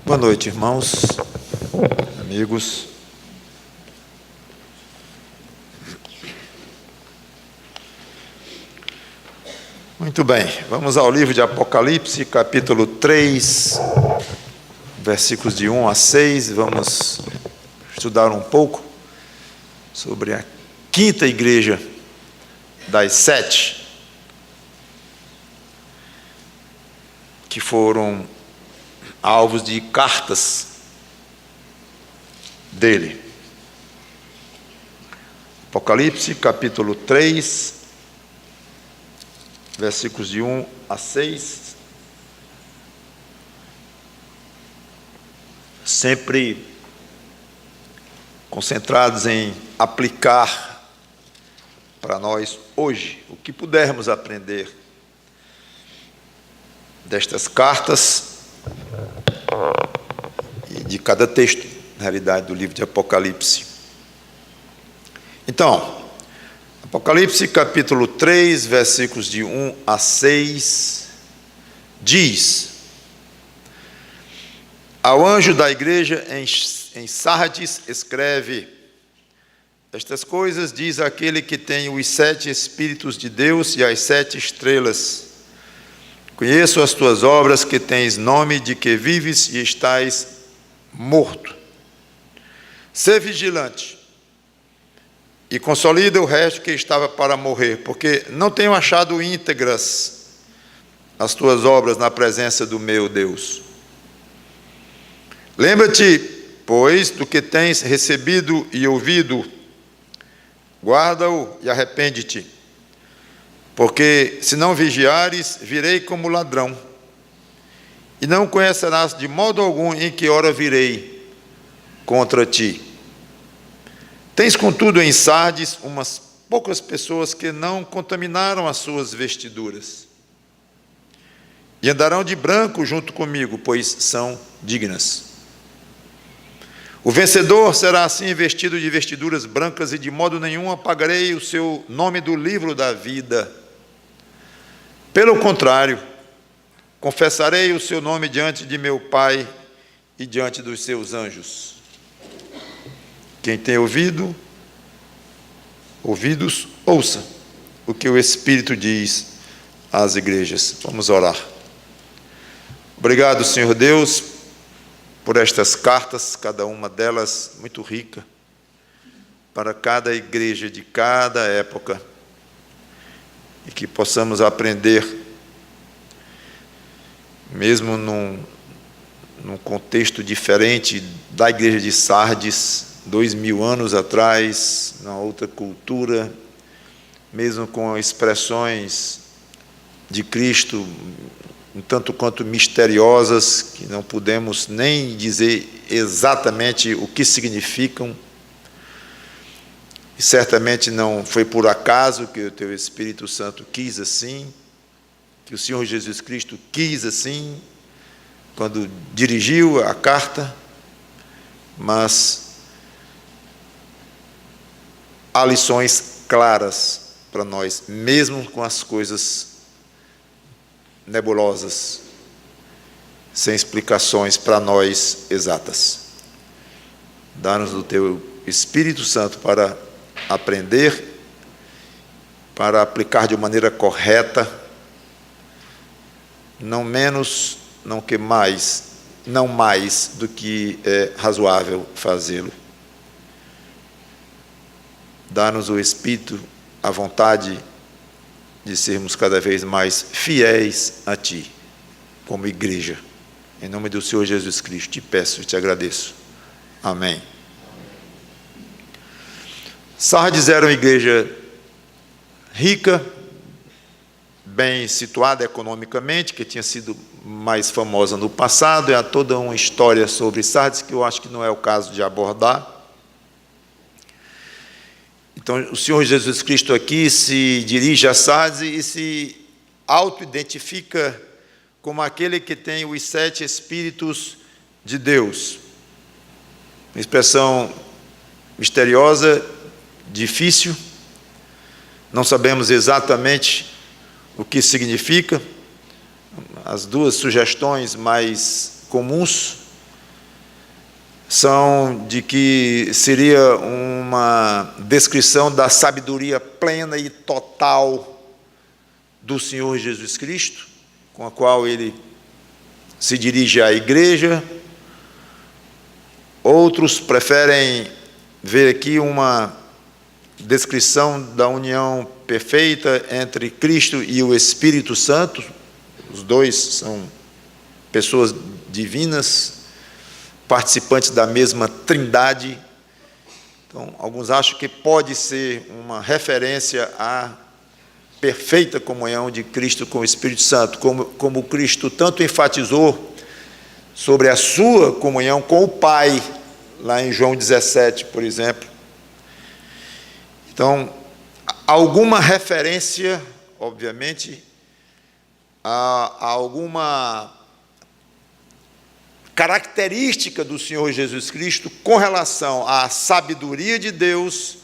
Boa noite, irmãos, amigos. Muito bem, vamos ao livro de Apocalipse, capítulo 3, versículos de 1 a 6. Vamos estudar um pouco sobre a quinta igreja das 7, que foram alvos de cartas dele. Apocalipse, capítulo 3, versículos de 1 a 6. Sempre concentrados em aplicar para nós hoje o que pudermos aprender destas cartas e de cada texto, na realidade, do livro de Apocalipse. Então, Apocalipse capítulo 3, versículos de 1 a 6, diz: Ao anjo da igreja em Sardes escreve: Estas coisas diz aquele que tem os 7 Espíritos de Deus e as 7 estrelas. Conheço as tuas obras, que tens nome de que vives e estás morto. Sê vigilante e consolida o resto que estava para morrer, porque não tenho achado íntegras as tuas obras na presença do meu Deus. Lembra-te, pois, do que tens recebido e ouvido, guarda-o e arrepende-te. Porque se não vigiares, virei como ladrão, e não conhecerás de modo algum em que hora virei contra ti. Tens, contudo, em Sardes umas poucas pessoas que não contaminaram as suas vestiduras, e andarão de branco junto comigo, pois são dignas. O vencedor será assim vestido de vestiduras brancas, e de modo nenhum apagarei o seu nome do livro da vida. Pelo contrário, confessarei o seu nome diante de meu Pai e diante dos seus anjos. Quem tem ouvidos, ouça o que o Espírito diz às igrejas. Vamos orar. Obrigado, Senhor Deus, por estas cartas, cada uma delas muito rica, para cada igreja de cada época, e que possamos aprender, mesmo num contexto diferente da igreja de Sardes, 2000 anos atrás, numa outra cultura, mesmo com expressões de Cristo um tanto quanto misteriosas, que não podemos nem dizer exatamente o que significam. E certamente não foi por acaso que o teu Espírito Santo quis assim, que o Senhor Jesus Cristo quis assim, quando dirigiu a carta, mas há lições claras para nós, mesmo com as coisas nebulosas, sem explicações para nós exatas. Dá-nos o teu Espírito Santo para aprender, para aplicar de maneira correta, não menos, não mais do que é razoável fazê-lo. Dá-nos o Espírito, a vontade de sermos cada vez mais fiéis a Ti, como igreja. Em nome do Senhor Jesus Cristo, te peço e te agradeço. Amém. Sardes era uma igreja rica, bem situada economicamente, que tinha sido mais famosa no passado. Há toda uma história sobre Sardes que eu acho que não é o caso de abordar. Então, o Senhor Jesus Cristo aqui se dirige a Sardes e se auto-identifica como aquele que tem os 7 Espíritos de Deus. Uma expressão misteriosa, difícil, não sabemos exatamente o que significa. As duas sugestões mais comuns são de que seria uma descrição da sabedoria plena e total do Senhor Jesus Cristo, com a qual ele se dirige à igreja. Outros preferem ver aqui uma descrição da união perfeita entre Cristo e o Espírito Santo. Os dois são pessoas divinas, participantes da mesma trindade. Então, alguns acham que pode ser uma referência à perfeita comunhão de Cristo com o Espírito Santo, como Cristo tanto enfatizou sobre a sua comunhão com o Pai, lá em João 17, por exemplo. Então, alguma referência, obviamente, a alguma característica do Senhor Jesus Cristo com relação à sabedoria de Deus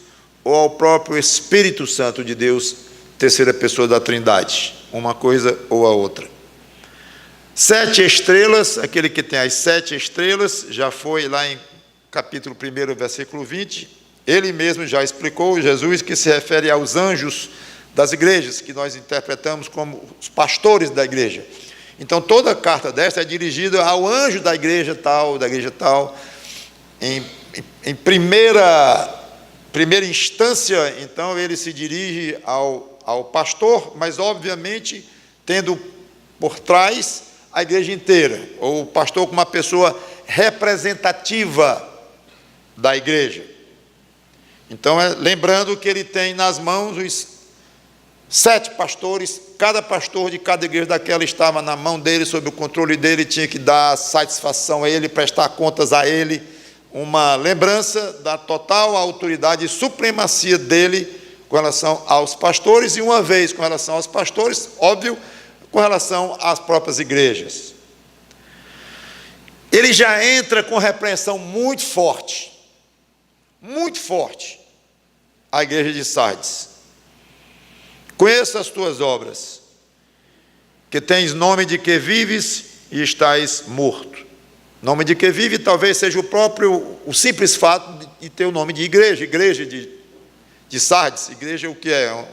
ou ao próprio Espírito Santo de Deus, terceira pessoa da Trindade, uma coisa ou a outra. 7 estrelas, aquele que tem as 7 estrelas, já foi lá em capítulo 1, versículo 20, ele mesmo já explicou, Jesus, que se refere aos anjos das igrejas, que nós interpretamos como os pastores da igreja. Então, toda carta desta é dirigida ao anjo da igreja tal, Em primeira instância, então, ele se dirige ao pastor, mas, obviamente, tendo por trás a igreja inteira, ou o pastor como uma pessoa representativa da igreja. Então, lembrando que ele tem nas mãos os 7 pastores, cada pastor de cada igreja daquela estava na mão dele, sob o controle dele, tinha que dar satisfação a ele, prestar contas a ele, uma lembrança da total autoridade e supremacia dele com relação aos pastores, e uma vez com relação aos pastores, óbvio, com relação às próprias igrejas. Ele já entra com repreensão muito forte, à igreja de Sardes. Conheço as tuas obras, que tens nome de que vives e estás morto. Nome de que vive talvez seja o simples fato de ter o nome de igreja de Sardes. Igreja o que é? Uma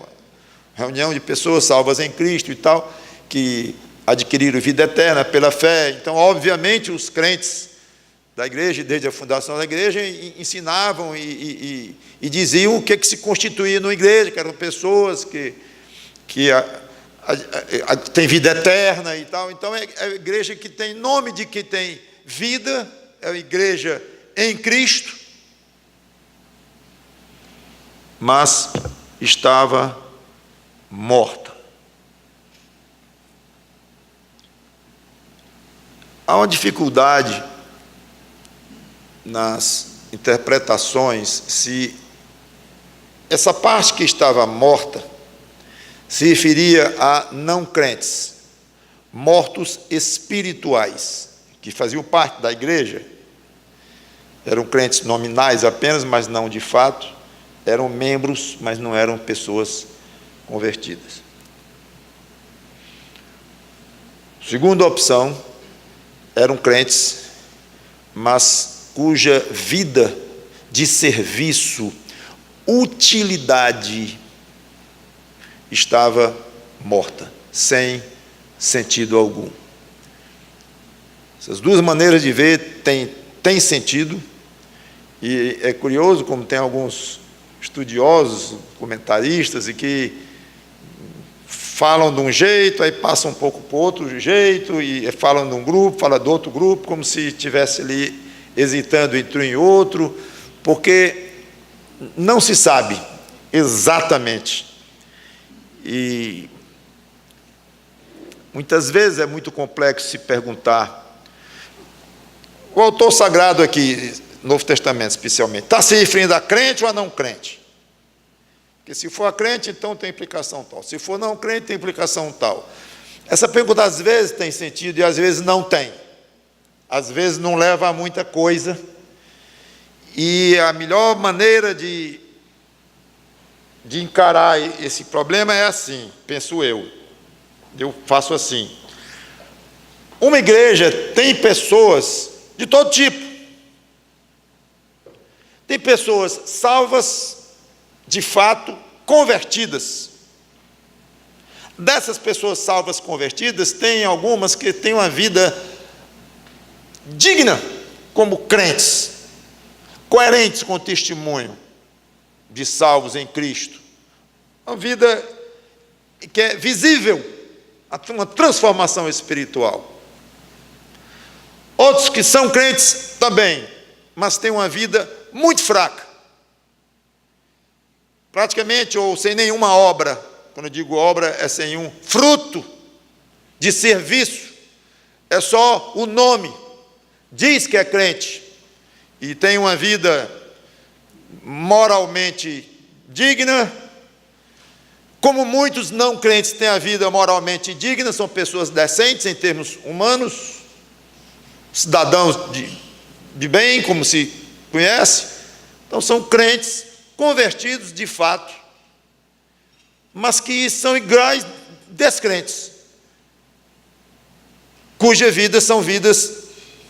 reunião de pessoas salvas em Cristo e tal, que adquiriram vida eterna pela fé. Então, obviamente, os crentes da igreja, desde a fundação da igreja, ensinavam e diziam o que se constituía numa igreja, que eram pessoas que tem vida eterna e tal. Então, é a igreja que tem nome de que tem vida, é a igreja em Cristo, mas estava morta. Há uma dificuldade nas interpretações se essa parte que estava morta se referia a não crentes, mortos espirituais, que faziam parte da igreja, eram crentes nominais apenas, mas não de fato, eram membros, mas não eram pessoas convertidas. Segunda opção, eram crentes, mas cuja vida de serviço, utilidade, estava morta, sem sentido algum. Essas duas maneiras de ver têm sentido, e é curioso como tem alguns estudiosos, comentaristas, e que falam de um jeito, aí passam um pouco para o outro jeito, e falam de um grupo, falam do outro grupo, como se estivesse ali hesitando entre um e outro, porque não se sabe exatamente. E muitas vezes é muito complexo se perguntar. O autor sagrado aqui, Novo Testamento especialmente, está se referindo a crente ou a não crente? Porque se for a crente, então tem implicação tal. Se for não crente, tem implicação tal. Essa pergunta às vezes tem sentido e às vezes não tem. Às vezes não leva a muita coisa. E a melhor maneira de encarar esse problema é assim, penso eu faço assim. Uma igreja tem pessoas de todo tipo, Tem pessoas salvas, de fato, convertidas. Dessas pessoas salvas, convertidas, tem algumas que têm uma vida digna como crentes, coerentes com o testemunho de salvos em Cristo. Uma vida que é visível, uma transformação espiritual. Outros que são crentes também, mas têm uma vida muito fraca. Praticamente, ou sem nenhuma obra. Quando eu digo obra, é sem um fruto de serviço. É só o nome. Diz que é crente. E tem uma vida moralmente digna. Como muitos não crentes têm a vida moralmente digna, são pessoas decentes em termos humanos, cidadãos de bem, como se conhece. Então são crentes convertidos de fato, mas que são iguais descrentes, cujas vidas são vidas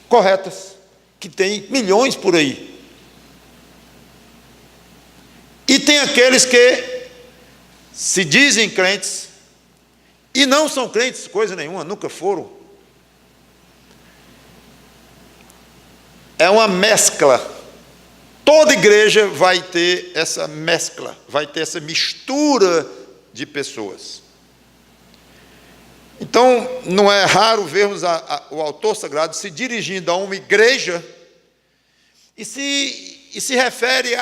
corretas, que tem milhões por aí. E tem aqueles que se dizem crentes e não são crentes, coisa nenhuma, nunca foram. É uma mescla. Toda igreja vai ter essa mescla, vai ter essa mistura de pessoas. Então, não é raro vermos o autor sagrado se dirigindo a uma igreja e se refere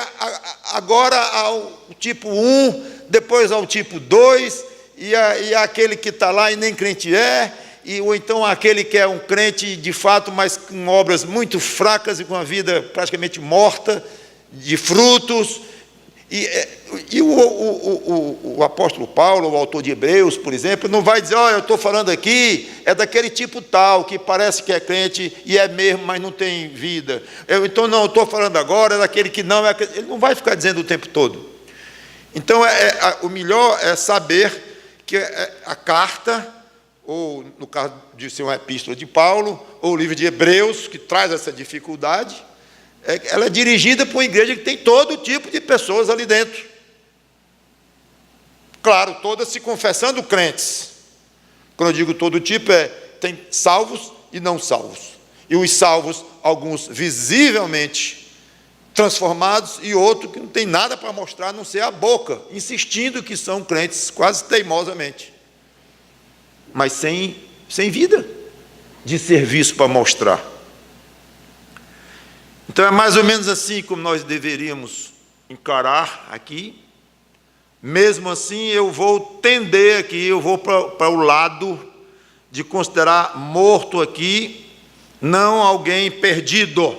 agora ao tipo 1, depois ao tipo 2, e aquele que está lá e nem crente ou então aquele que é um crente de fato, mas com obras muito fracas e com a vida praticamente morta, de frutos. E o apóstolo Paulo, o autor de Hebreus, por exemplo, não vai dizer, olha, eu estou falando aqui, é daquele tipo tal, que parece que é crente e é mesmo, mas não tem vida. Então, não, eu estou falando agora, é daquele que não é crente. Ele não vai ficar dizendo o tempo todo. Então, o melhor é saber que a carta, ou no caso de ser uma epístola de Paulo, ou o livro de Hebreus, que traz essa dificuldade, ela é dirigida para uma igreja que tem todo tipo de pessoas ali dentro. Claro, todas se confessando crentes. Quando eu digo todo tipo, tem salvos e não salvos. E os salvos, alguns visivelmente transformados, e outros que não tem nada para mostrar, a não ser a boca, insistindo que são crentes, quase teimosamente. Mas sem vida de serviço para mostrar. Então é mais ou menos assim como nós deveríamos encarar aqui. Mesmo assim, eu vou tender aqui, eu vou para o lado de considerar morto aqui, não alguém perdido,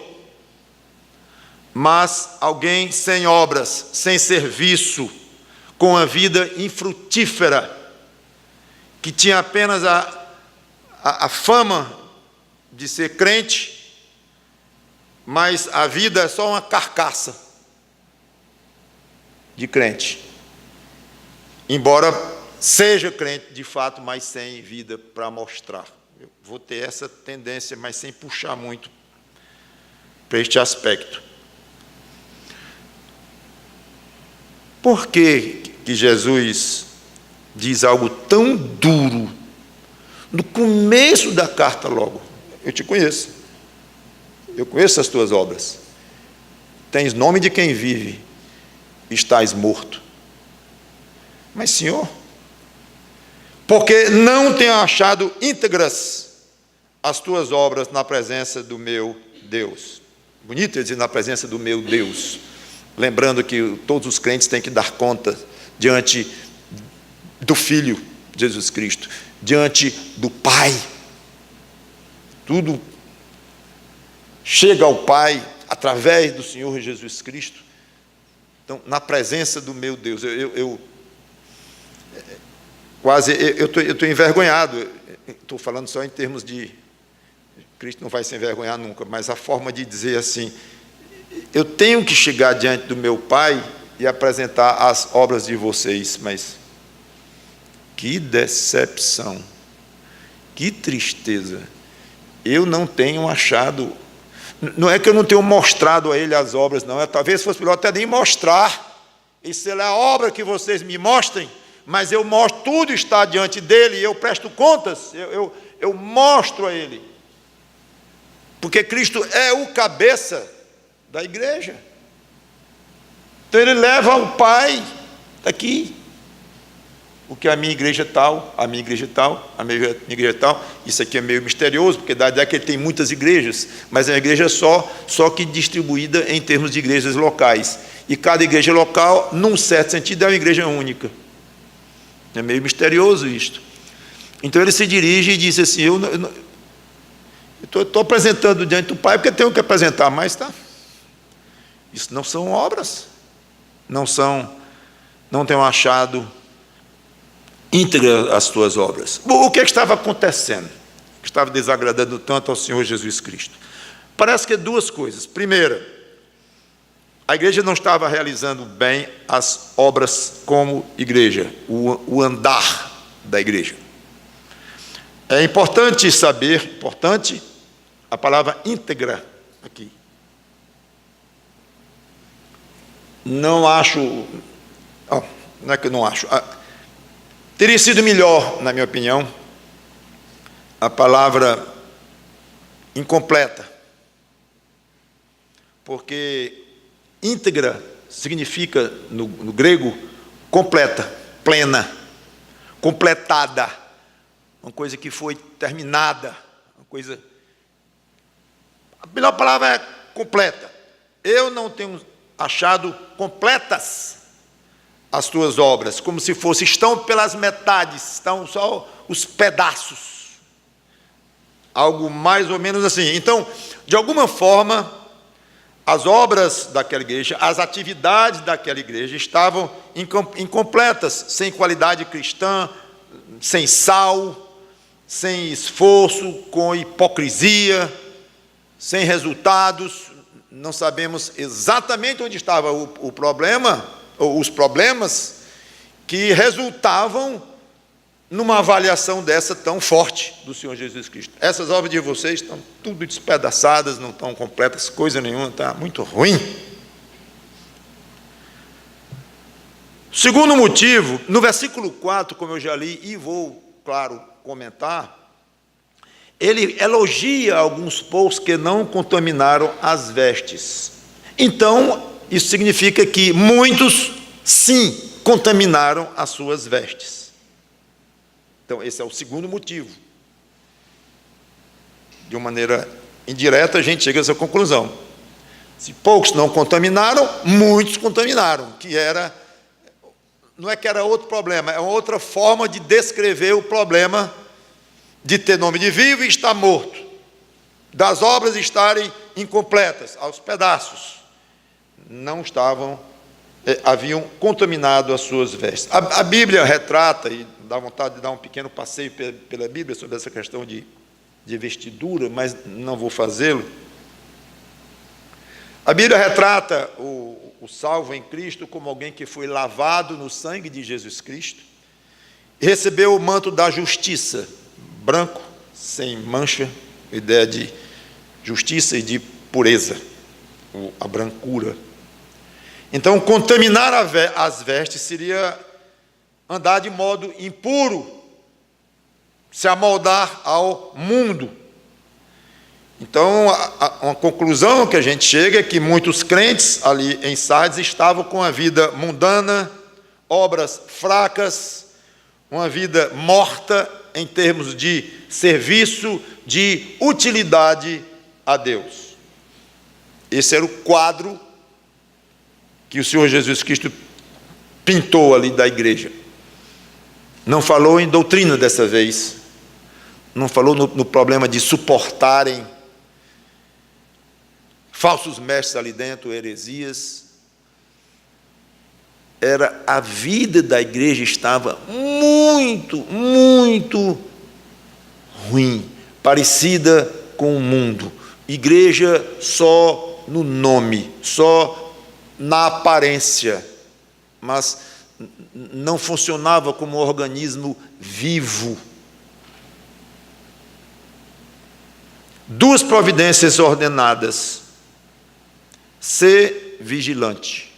mas alguém sem obras, sem serviço, com a vida infrutífera, que tinha apenas a fama de ser crente, mas a vida é só uma carcaça de crente. Embora seja crente de fato, mas sem vida para mostrar. Eu vou ter essa tendência, mas sem puxar muito para este aspecto. Por que Jesus diz algo tão duro no começo da carta logo? Eu te conheço. Eu conheço as tuas obras. Tens nome de quem vive, estás morto. Mas, Senhor, porque não tenho achado íntegras as tuas obras na presença do meu Deus. Bonito dizer na presença do meu Deus. Lembrando que todos os crentes têm que dar conta diante do Filho Jesus Cristo, diante do Pai. Tudo chega ao Pai através do Senhor Jesus Cristo. Então, na presença do meu Deus, eu estou envergonhado. Estou falando só em termos de Cristo não vai se envergonhar nunca, mas a forma de dizer assim, eu tenho que chegar diante do meu Pai e apresentar as obras de vocês, mas que decepção, que tristeza. Eu não tenho achado Não é que eu não tenho mostrado a ele as obras, não. Talvez fosse melhor até nem mostrar. Isso é a obra que vocês me mostrem, mas eu mostro, tudo está diante dele, e eu presto contas, eu mostro a ele. Porque Cristo é o cabeça da igreja. Então ele leva ao Pai daqui. O que a minha igreja tal, a minha igreja tal, a minha igreja tal. Isso aqui é meio misterioso, porque dá a ideia que ele tem muitas igrejas, mas é uma igreja só que distribuída em termos de igrejas locais. E cada igreja local, num certo sentido, é uma igreja única. É meio misterioso isto. Então ele se dirige e diz assim: eu estou apresentando diante do Pai porque tenho que apresentar, mas tá. Isso não são obras, não tenho achado íntegra as tuas obras. O que estava acontecendo? O que estava desagradando tanto ao Senhor Jesus Cristo? Parece que é duas coisas. Primeira, a igreja não estava realizando bem as obras como igreja, o andar da igreja. É importante saber, a palavra íntegra aqui. Não acho, não é que eu não acho, teria sido melhor, na minha opinião, a palavra incompleta, porque íntegra significa, no grego, completa, plena, completada, uma coisa que foi terminada, uma coisa. A melhor palavra é completa. Eu não tenho achado completas as tuas obras, como se fosse, estão pelas metades, estão só os pedaços, algo mais ou menos assim. Então, de alguma forma, as obras daquela igreja, as atividades daquela igreja estavam incompletas, sem qualidade cristã, sem sal, sem esforço, com hipocrisia, sem resultados. Não sabemos exatamente onde estava o problema, ou os problemas que resultavam numa avaliação dessa tão forte do Senhor Jesus Cristo. Essas obras de vocês estão tudo despedaçadas, não estão completas, coisa nenhuma, está muito ruim. Segundo motivo, no versículo 4, como eu já li, e vou, claro, comentar, ele elogia alguns povos que não contaminaram as vestes. Então, isso significa que muitos, sim, contaminaram as suas vestes. Então, esse é o segundo motivo. De uma maneira indireta, a gente chega a essa conclusão. Se poucos não contaminaram, muitos contaminaram, não é que era outro problema, é uma outra forma de descrever o problema de ter nome de vivo e estar morto, das obras estarem incompletas, aos pedaços. Não estavam, haviam contaminado as suas vestes. A Bíblia retrata, e dá vontade de dar um pequeno passeio pela Bíblia sobre essa questão de vestidura, mas não vou fazê-lo. A Bíblia retrata o salvo em Cristo como alguém que foi lavado no sangue de Jesus Cristo e recebeu o manto da justiça, branco, sem mancha, ideia de justiça e de pureza, a brancura. Então, contaminar as vestes seria andar de modo impuro, se amoldar ao mundo. Então, uma conclusão que a gente chega é que muitos crentes ali em Sardes estavam com a vida mundana, obras fracas, uma vida morta em termos de serviço, de utilidade a Deus. Esse era o quadro que o Senhor Jesus Cristo pintou ali da igreja. Não falou em doutrina dessa vez, não falou no problema de suportarem falsos mestres ali dentro, heresias. Era a vida da igreja estava muito, muito ruim, parecida com o mundo. Igreja só no nome, só na aparência, mas não funcionava como um organismo vivo. duas providências ordenadas: ser vigilante.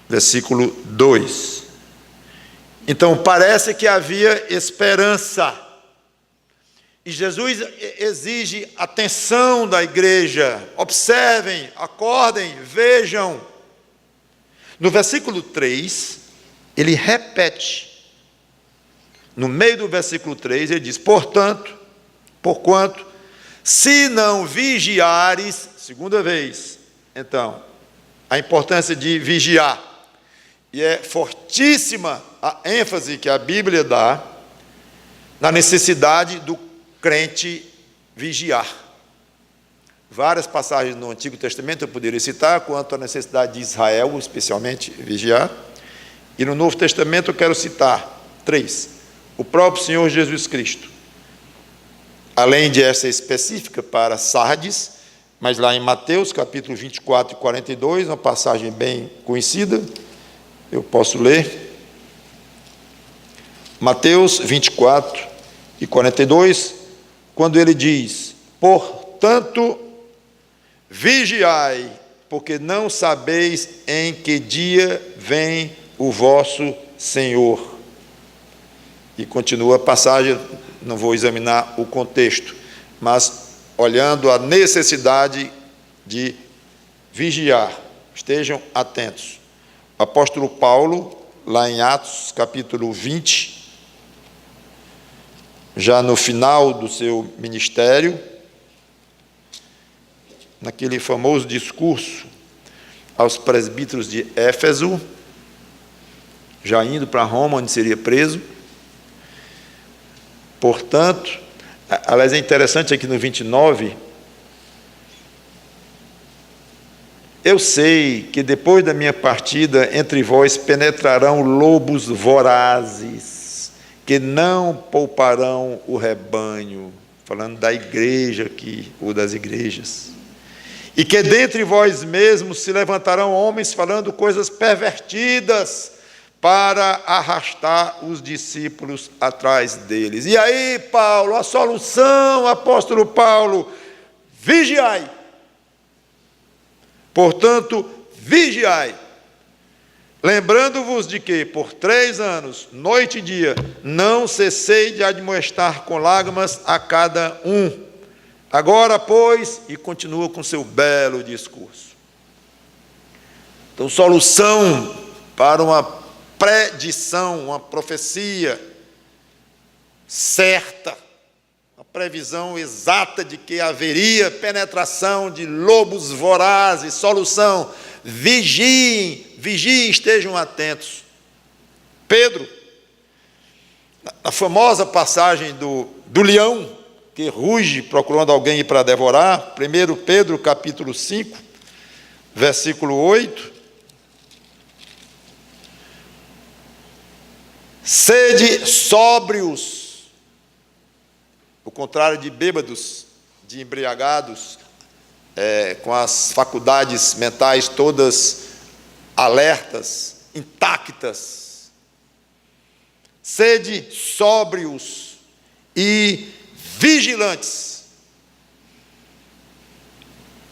Versículo 2. Então parece que havia esperança. E Jesus exige atenção da igreja. Observem, acordem, vejam. No versículo 3, ele repete. No meio do versículo 3, ele diz: porquanto, se não vigiares, segunda vez, então, a importância de vigiar. E é fortíssima a ênfase que a Bíblia dá na necessidade do crente vigiar. Várias passagens no Antigo Testamento eu poderia citar quanto à necessidade de Israel, especialmente, vigiar. E no Novo Testamento eu quero citar 3. O próprio Senhor Jesus Cristo. Além de essa específica para Sardes, mas lá em Mateus, capítulo 24 e 42, uma passagem bem conhecida, eu posso ler. Mateus 24 e 42, quando ele diz: portanto, vigiai, porque não sabeis em que dia vem o vosso Senhor. E continua a passagem, não vou examinar o contexto, mas olhando a necessidade de vigiar, estejam atentos. O apóstolo Paulo, lá em Atos, capítulo 20, já no final do seu ministério, naquele famoso discurso aos presbíteros de Éfeso, já indo para Roma, onde seria preso. Portanto, aliás, é interessante aqui no 29, eu sei que depois da minha partida entre vós penetrarão lobos vorazes, que não pouparão o rebanho, falando da igreja aqui, ou das igrejas, e que dentre vós mesmos se levantarão homens falando coisas pervertidas, para arrastar os discípulos atrás deles. E aí, Paulo, a solução, apóstolo Paulo: vigiai. Portanto, vigiai, lembrando-vos de que, por 3 anos, noite e dia, não cessei de admoestar com lágrimas a cada um. Agora, pois, e continua com seu belo discurso. Então, solução para uma predição, uma profecia certa, uma previsão exata de que haveria penetração de lobos vorazes. Solução: vigiem, estejam atentos. Pedro, a famosa passagem do leão que ruge procurando alguém para devorar, 1 Pedro capítulo 5, versículo 8, sede sóbrios, o contrário de bêbados, de embriagados, com as faculdades mentais todas alertas, intactas. Sede sóbrios e vigilantes.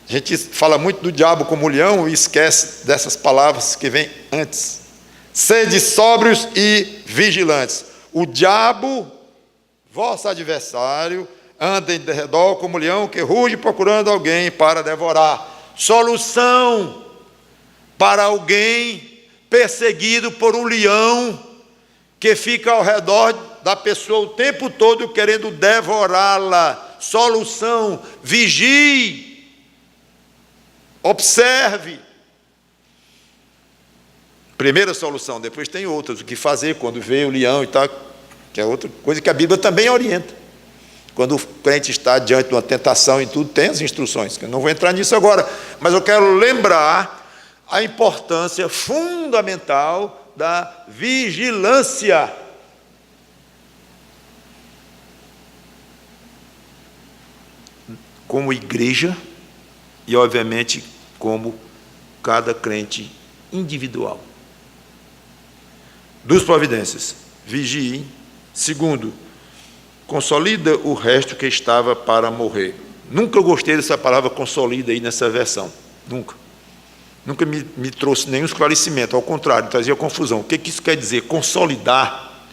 A gente fala muito do diabo como leão e esquece dessas palavras que vêm antes. Sede sóbrios e vigilantes. O diabo, vosso adversário, anda em derredor como leão que ruge procurando alguém para devorar. Solução para alguém perseguido por um leão que fica ao redor da pessoa o tempo todo querendo devorá-la. Solução: vigie, observe. Primeira solução. Depois tem outras, o que fazer quando vê o leão e tal, que é outra coisa que a Bíblia também orienta. Quando o crente está diante de uma tentação e tudo, tem as instruções, que eu não vou entrar nisso agora, mas eu quero lembrar a importância fundamental da vigilância. Como igreja e, obviamente, como cada crente individual. 2 providências: vigiem. Segundo, consolida o resto que estava para morrer. Nunca gostei dessa palavra consolida aí nessa versão, nunca. Nunca me trouxe nenhum esclarecimento, ao contrário, trazia confusão. O que isso quer dizer? Consolidar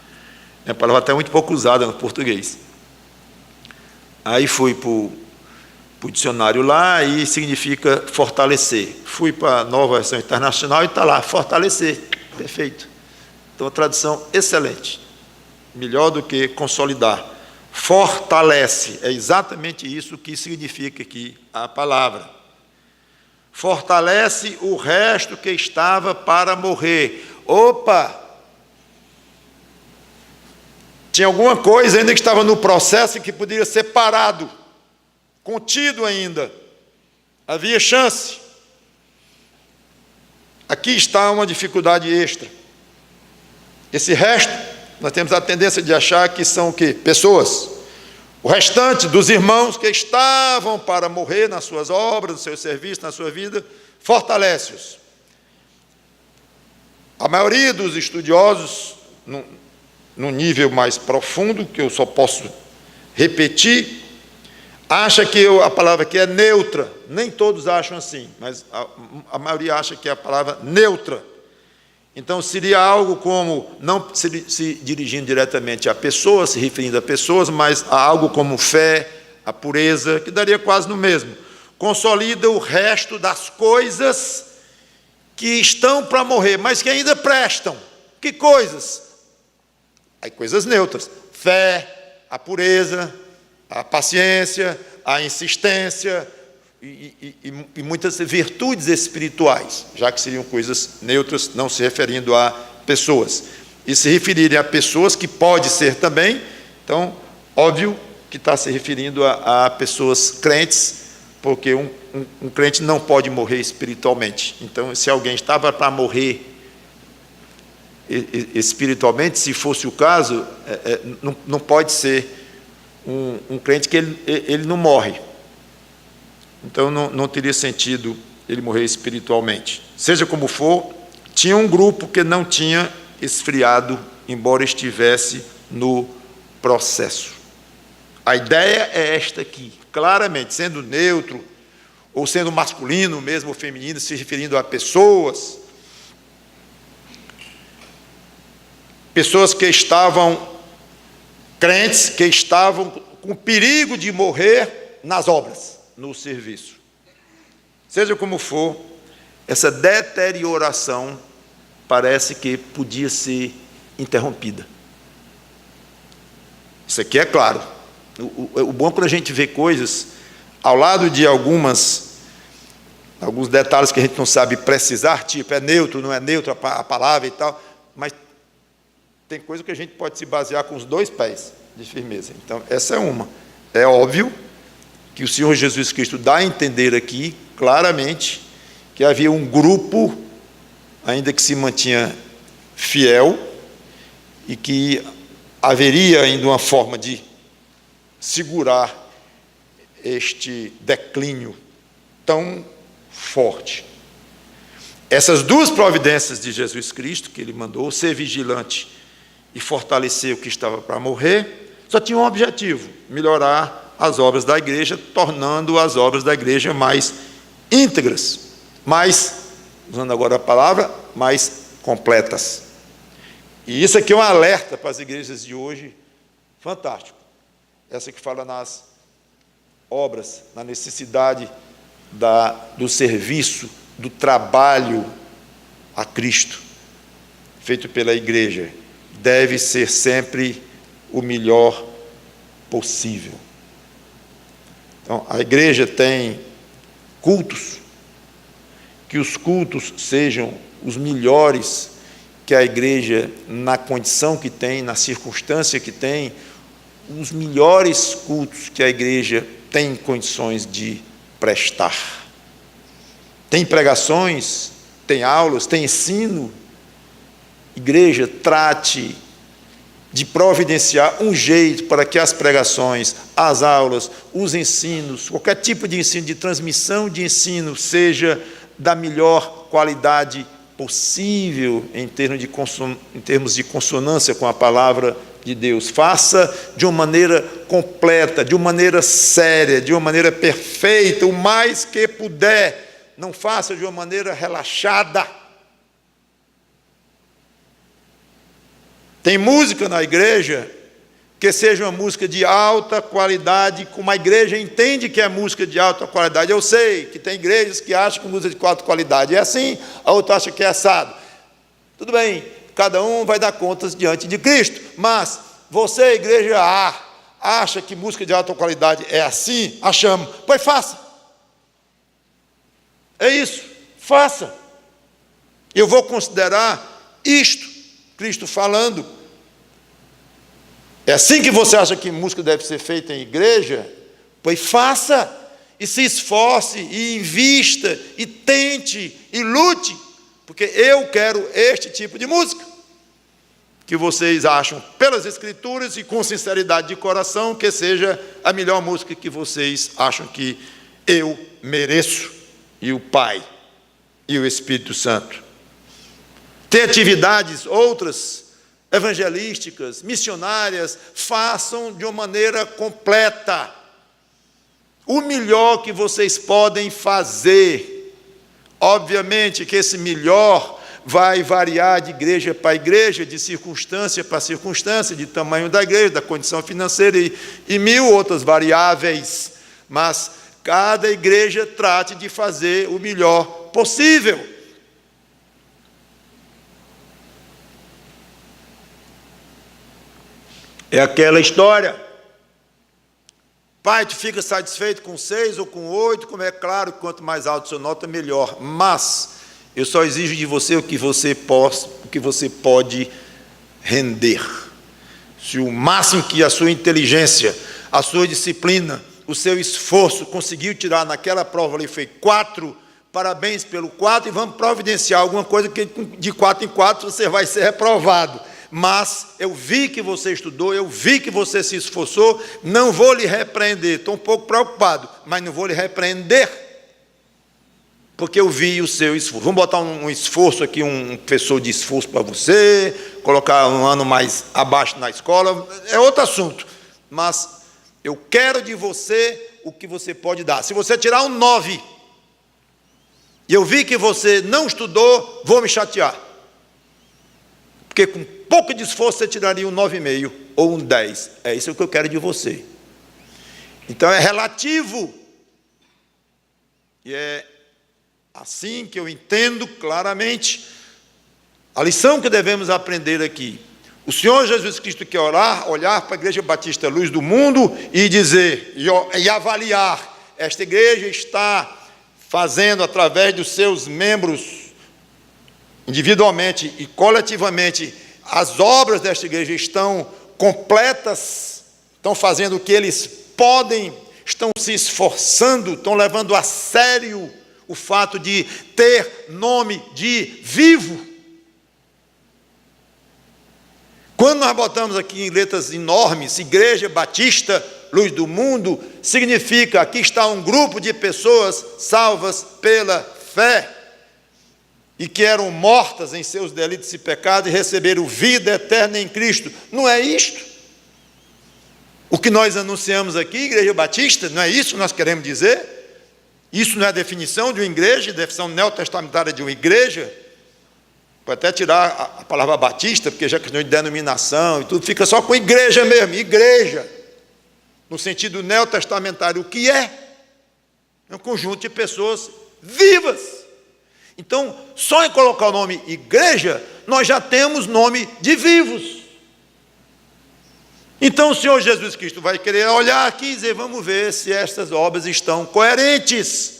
é uma palavra até muito pouco usada no português. Aí fui para o dicionário lá e significa fortalecer. Fui para a Nova Versão Internacional e está lá, fortalecer. Perfeito. Então, a tradução excelente. Melhor do que consolidar. Fortalece. É exatamente isso que significa aqui a palavra. Fortalece o resto que estava para morrer. Opa! Tinha alguma coisa ainda que estava no processo e que poderia ser parado, contido ainda. Havia chance. Aqui está uma dificuldade extra. Esse resto, nós temos a tendência de achar que são o quê? Pessoas. O restante dos irmãos que estavam para morrer nas suas obras, no seu serviço, na sua vida, fortalece-os. A maioria dos estudiosos, num nível mais profundo, que eu só posso repetir, acha que a palavra aqui é neutra. Nem todos acham assim, mas a maioria acha que é a palavra neutra. Então, seria algo como, não se dirigindo diretamente a pessoas, se referindo a pessoas, mas a algo como fé, a pureza, que daria quase no mesmo. Consolida o resto das coisas que estão para morrer, mas que ainda prestam. Que coisas? Aí coisas neutras. Fé, a pureza, a paciência, a insistência e muitas virtudes espirituais, já que seriam coisas neutras, não se referindo a pessoas. E se referirem a pessoas, que pode ser também, então, óbvio que está se referindo a pessoas crentes, porque um crente não pode morrer espiritualmente. Então, se alguém estava para morrer espiritualmente, se fosse o caso, não pode ser um crente que ele não morre. Então, não teria sentido ele morrer espiritualmente. Seja como for, tinha um grupo que não tinha esfriado, embora estivesse no processo. A ideia é esta aqui, claramente, sendo neutro, ou sendo masculino mesmo, ou feminino, se referindo a pessoas. Pessoas que estavam crentes, que estavam com perigo de morrer nas obras, no serviço. Seja como for, essa deterioração parece que podia ser interrompida. Isso aqui é claro. O bom é quando a gente vê coisas ao lado de alguns detalhes que a gente não sabe precisar, tipo, é neutro, não é neutro a palavra e tal, mas tem coisa que a gente pode se basear com os dois pés de firmeza. Então, essa é uma. É óbvio que o Senhor Jesus Cristo dá a entender aqui, claramente, que havia um grupo, ainda que se mantinha fiel, e que haveria ainda uma forma de segurar este declínio tão forte. Essas duas providências de Jesus Cristo, que ele mandou, ser vigilante e fortalecer o que estava para morrer, só tinha um objetivo: melhorar as obras da igreja, tornando as obras da igreja mais íntegras, mais, usando agora a palavra, mais completas. E isso aqui é um alerta para as igrejas de hoje, fantástico. Essa que fala nas obras, na necessidade do serviço, do trabalho a Cristo, feito pela igreja, deve ser sempre o melhor possível. Então, a igreja tem cultos, que os cultos sejam os melhores que a igreja, na condição que tem, na circunstância que tem, os melhores cultos que a igreja tem condições de prestar. Tem pregações, tem aulas, tem ensino. Igreja, trate de providenciar um jeito para que as pregações, as aulas, os ensinos, qualquer tipo de ensino, de transmissão de ensino, seja da melhor qualidade possível em termos de consonância com a palavra de Deus. Faça de uma maneira completa, de uma maneira séria, de uma maneira perfeita, o mais que puder. Não faça de uma maneira relaxada. Tem música na igreja que seja uma música de alta qualidade, como a igreja entende que é música de alta qualidade. Eu sei que tem igrejas que acham que música de alta qualidade é assim, a outra acha que é assado. Tudo bem, cada um vai dar contas diante de Cristo, mas você, igreja A, acha que música de alta qualidade é assim? Achamos. Pois faça. É isso, faça. Eu vou considerar isto, Cristo falando. É assim que você acha que música deve ser feita em igreja? Pois faça, e se esforce, e invista, e tente, e lute, porque eu quero este tipo de música, que vocês acham, pelas Escrituras e com sinceridade de coração, que seja a melhor música que vocês acham que eu mereço, e o Pai, e o Espírito Santo. Tem atividades outras, evangelísticas, missionárias, façam de uma maneira completa. O melhor que vocês podem fazer. Obviamente que esse melhor vai variar de igreja para igreja, de circunstância para circunstância, de tamanho da igreja, da condição financeira e mil outras variáveis. Mas cada igreja trate de fazer o melhor possível. É aquela história. Pai, tu fica satisfeito com 6 ou com 8, como é claro, quanto mais alto sua nota, melhor. Mas eu só exijo de você o que você pode render. Se o máximo que a sua inteligência, a sua disciplina, o seu esforço conseguiu tirar naquela prova ali foi 4, parabéns pelo 4, e vamos providenciar alguma coisa que de 4 em 4 você vai ser reprovado. Mas eu vi que você estudou, eu vi que você se esforçou, não vou lhe repreender, estou um pouco preocupado, mas não vou lhe repreender, porque eu vi o seu esforço. Vamos botar um esforço aqui, um professor de esforço para você, colocar um ano mais abaixo na escola, é outro assunto, mas eu quero de você o que você pode dar. Se você tirar um 9, e eu vi que você não estudou, vou me chatear, porque com pouco de esforço você tiraria um 9,5 ou um 10. É isso que eu quero de você. Então é relativo. E é assim que eu entendo claramente a lição que devemos aprender aqui. O Senhor Jesus Cristo quer olhar para a Igreja Batista Luz do Mundo e dizer, e avaliar, esta igreja está fazendo através dos seus membros, individualmente e coletivamente, as obras desta igreja estão completas, estão fazendo o que eles podem, estão se esforçando, estão levando a sério o fato de ter nome de vivo. Quando nós botamos aqui em letras enormes, Igreja Batista Luz do Mundo, significa aqui está um grupo de pessoas salvas pela fé, e que eram mortas em seus delitos e pecados e receberam vida eterna em Cristo. Não é isto? O que nós anunciamos aqui, Igreja Batista, não é isso que nós queremos dizer? Isso não é a definição de uma igreja, definição neotestamentária de uma igreja? Pode até tirar a palavra batista, porque já é questão de denominação e tudo, fica só com igreja mesmo, igreja. No sentido neotestamentário, o que é? É um conjunto de pessoas vivas. Então, só em colocar o nome igreja, nós já temos nome de vivos. Então, o Senhor Jesus Cristo vai querer olhar aqui e dizer, vamos ver se estas obras estão coerentes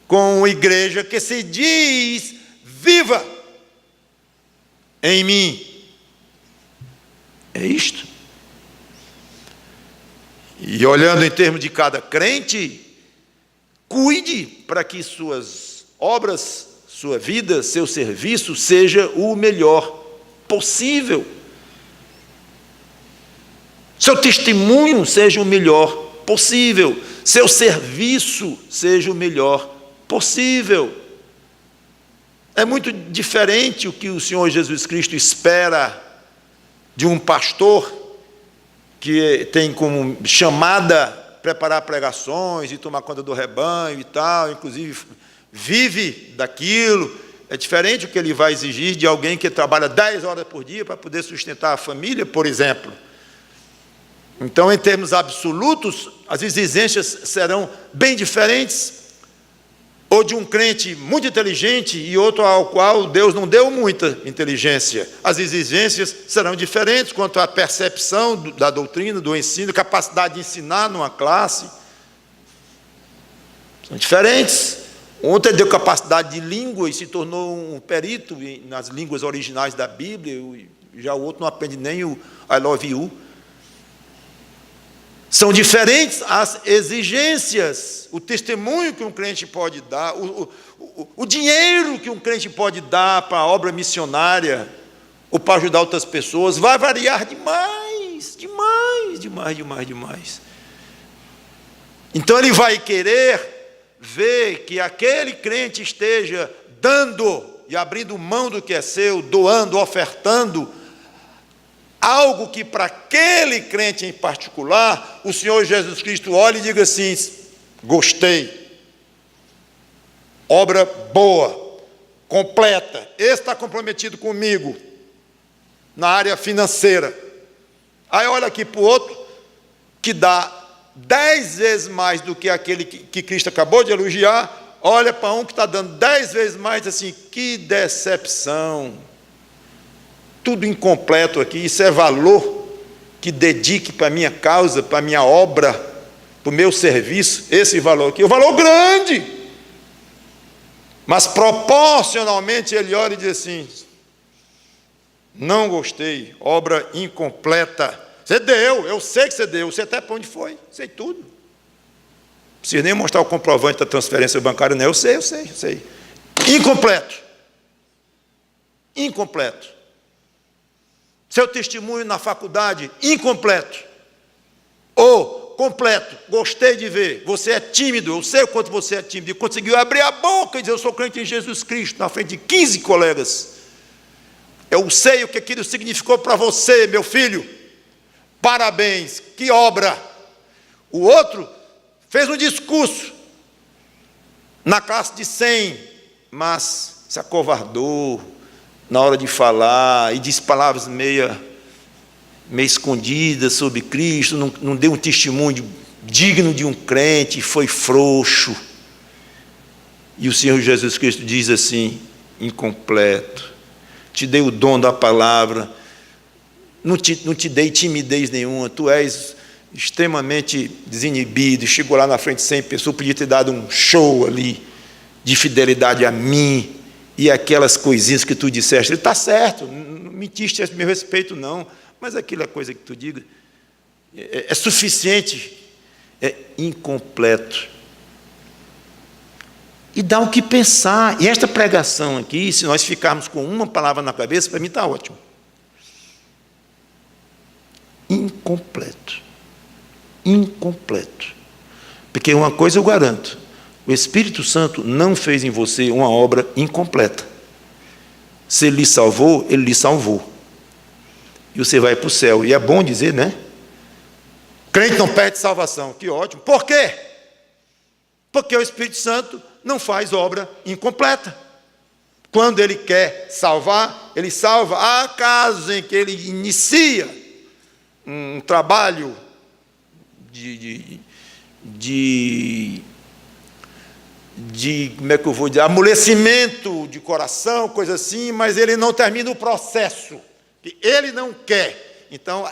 com a igreja que se diz viva em mim. É isto. E olhando em termos de cada crente, cuide para que suas obras, sua vida, seu serviço seja o melhor possível. Seu testemunho seja o melhor possível. Seu serviço seja o melhor possível. É muito diferente o que o Senhor Jesus Cristo espera de um pastor que tem como chamada preparar pregações e tomar conta do rebanho e tal, inclusive vive daquilo. É diferente o que ele vai exigir de alguém que trabalha 10 horas por dia para poder sustentar a família, por exemplo. Então, em termos absolutos, as exigências serão bem diferentes, ou de um crente muito inteligente e outro ao qual Deus não deu muita inteligência. As exigências serão diferentes quanto à percepção da doutrina, do ensino, capacidade de ensinar numa classe. São diferentes. Um deu capacidade de língua e se tornou um perito nas línguas originais da Bíblia, já o outro não aprende nem o I love you. São diferentes as exigências, o testemunho que um crente pode dar, o dinheiro que um crente pode dar para a obra missionária ou para ajudar outras pessoas, vai variar demais. Então ele vai querer ver que aquele crente esteja dando e abrindo mão do que é seu, doando, ofertando, algo que para aquele crente em particular, o Senhor Jesus Cristo olhe e diga assim: gostei, obra boa, completa, esse está comprometido comigo, na área financeira. Aí olha aqui para o outro, que dá 10 vezes mais do que aquele que Cristo acabou de elogiar, olha para um que está dando 10 vezes mais, assim, que decepção. Tudo incompleto aqui, isso é valor que dedique para a minha causa, para a minha obra, para o meu serviço, esse valor aqui, é um valor grande, mas proporcionalmente ele olha e diz assim: não gostei, obra incompleta. Você deu, eu sei que você deu, você até para onde foi, sei tudo. Não precisa nem mostrar o comprovante da transferência bancária, não, eu sei. Incompleto. Seu testemunho na faculdade, incompleto. Ou completo, gostei de ver, você é tímido, eu sei o quanto você é tímido, e conseguiu abrir a boca e dizer: eu sou crente em Jesus Cristo, na frente de 15 colegas. Eu sei o que aquilo significou para você, meu filho. Parabéns, que obra. O outro fez um discurso na classe de 100, mas se acovardou na hora de falar e disse palavras meio escondidas sobre Cristo, não deu um testemunho digno de um crente, foi frouxo. E o Senhor Jesus Cristo diz assim: incompleto, te dei o dom da palavra, não te dei timidez nenhuma, tu és extremamente desinibido, chegou lá na frente de 100 pessoas, podia ter dado um show ali de fidelidade a mim, e aquelas coisinhas que tu disseste, ele está certo, não mentiste a meu respeito não, mas aquela coisa que tu diga é suficiente, é incompleto. E dá o que pensar. E esta pregação aqui, se nós ficarmos com uma palavra na cabeça, para mim está ótimo. Incompleto. Porque uma coisa eu garanto: o Espírito Santo não fez em você uma obra incompleta. Se Ele lhe salvou, Ele lhe salvou. E você vai para o céu. E é bom dizer, né? Crente não perde salvação. Que ótimo. Por quê? Porque o Espírito Santo não faz obra incompleta. Quando Ele quer salvar, Ele salva. Há casos em que Ele inicia um trabalho de como é que eu vou dizer, amolecimento de coração, coisa assim, mas ele não termina o processo, que ele não quer. Então,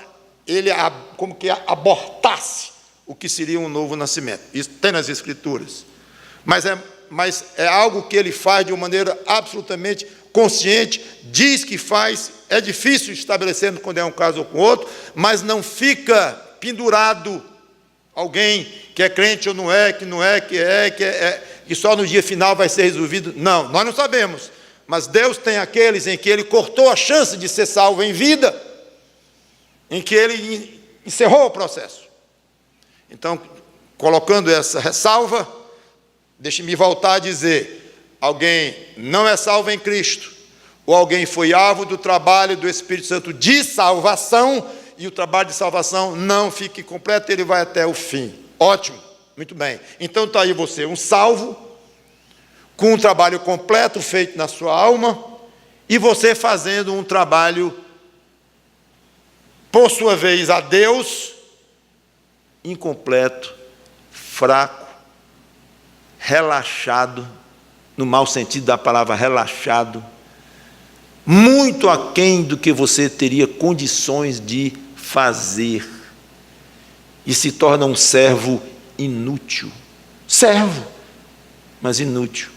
ele como que abortasse o que seria um novo nascimento. Isso tem nas Escrituras. Mas é algo que ele faz de uma maneira absolutamente consciente, diz que faz, é difícil estabelecer quando é um caso ou com outro, mas não fica pendurado alguém que é crente ou não é, que só no dia final vai ser resolvido. Não, nós não sabemos. Mas Deus tem aqueles em que Ele cortou a chance de ser salvo em vida, em que Ele encerrou o processo. Então, colocando essa ressalva, deixe-me voltar a dizer: alguém não é salvo em Cristo, ou alguém foi alvo do trabalho do Espírito Santo de salvação, e o trabalho de salvação não fique completo, ele vai até o fim. Ótimo, muito bem. Então está aí você, um salvo, com um trabalho completo feito na sua alma, e você fazendo um trabalho, por sua vez, a Deus, incompleto, fraco, relaxado, no mau sentido da palavra relaxado, muito aquém do que você teria condições de fazer, e se torna um servo inútil. Servo, mas inútil.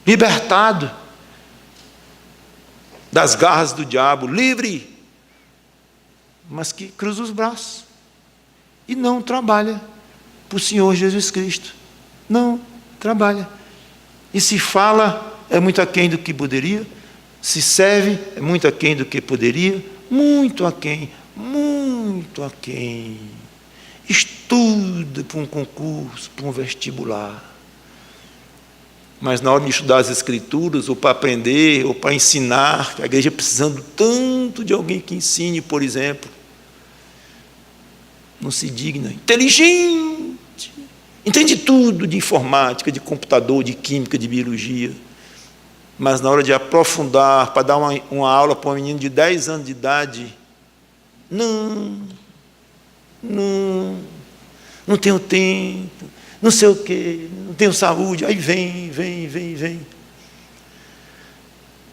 Libertado das garras do diabo, livre, mas que cruza os braços e não trabalha para o Senhor Jesus Cristo. Não trabalha. E se fala, é muito aquém do que poderia. Se serve, é muito aquém do que poderia. Muito aquém, muito aquém. Estuda para um concurso, para um vestibular. Mas na hora de estudar as Escrituras, ou para aprender, ou para ensinar, a igreja precisando tanto de alguém que ensine, por exemplo, não se digna. Inteligente, entende tudo de informática, de computador, de química, de biologia. Mas na hora de aprofundar, para dar uma aula para um menino de 10 anos de idade, não tenho tempo, não sei o quê, não tenho saúde, aí vem.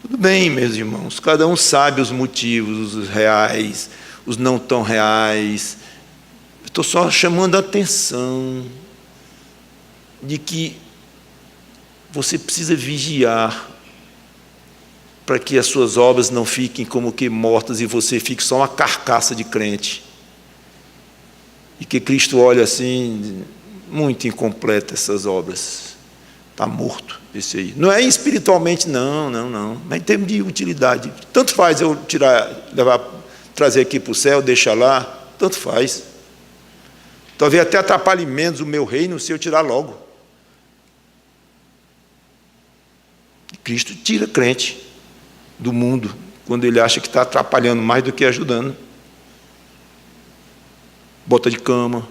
Tudo bem, meus irmãos, cada um sabe os motivos, os reais, os não tão reais. Estou só chamando a atenção de que você precisa vigiar para que as suas obras não fiquem como que mortas e você fique só uma carcaça de crente. E que Cristo olha assim, muito incompleta essas obras. Está morto esse aí. Não é espiritualmente, não. Mas em termos de utilidade. Tanto faz eu trazer aqui para o céu, deixar lá, tanto faz. Talvez até atrapalhe menos o meu reino se eu tirar logo. Cristo tira crente do mundo, quando ele acha que está atrapalhando mais do que ajudando. Bota de cama.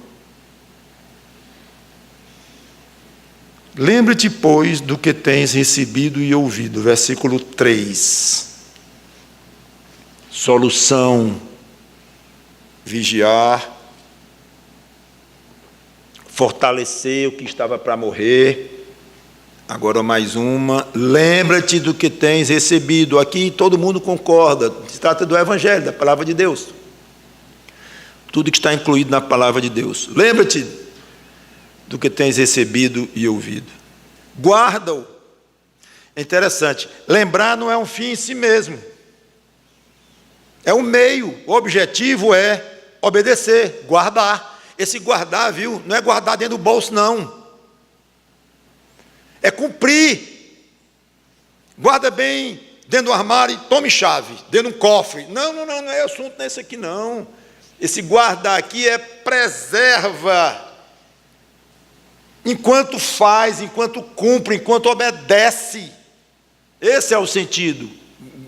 Lembra-te, pois, do que tens recebido e ouvido. Versículo 3. Solução. Vigiar. Fortalecer o que estava para morrer. Agora mais uma. Lembra-te do que tens recebido. Aqui todo mundo concorda. Se trata do Evangelho, da palavra de Deus. Tudo que está incluído na palavra de Deus. Lembra-te do que tens recebido e ouvido. Guarda-o. É interessante. Lembrar não é um fim em si mesmo. É um meio. O objetivo é obedecer, guardar. Esse guardar, viu? Não é guardar dentro do bolso, não. É cumprir. Guarda bem dentro do armário e tome chave, dentro de um cofre. Não é assunto nesse aqui, não. Esse guardar aqui é preserva. Enquanto faz, enquanto cumpre, enquanto obedece. Esse é o sentido.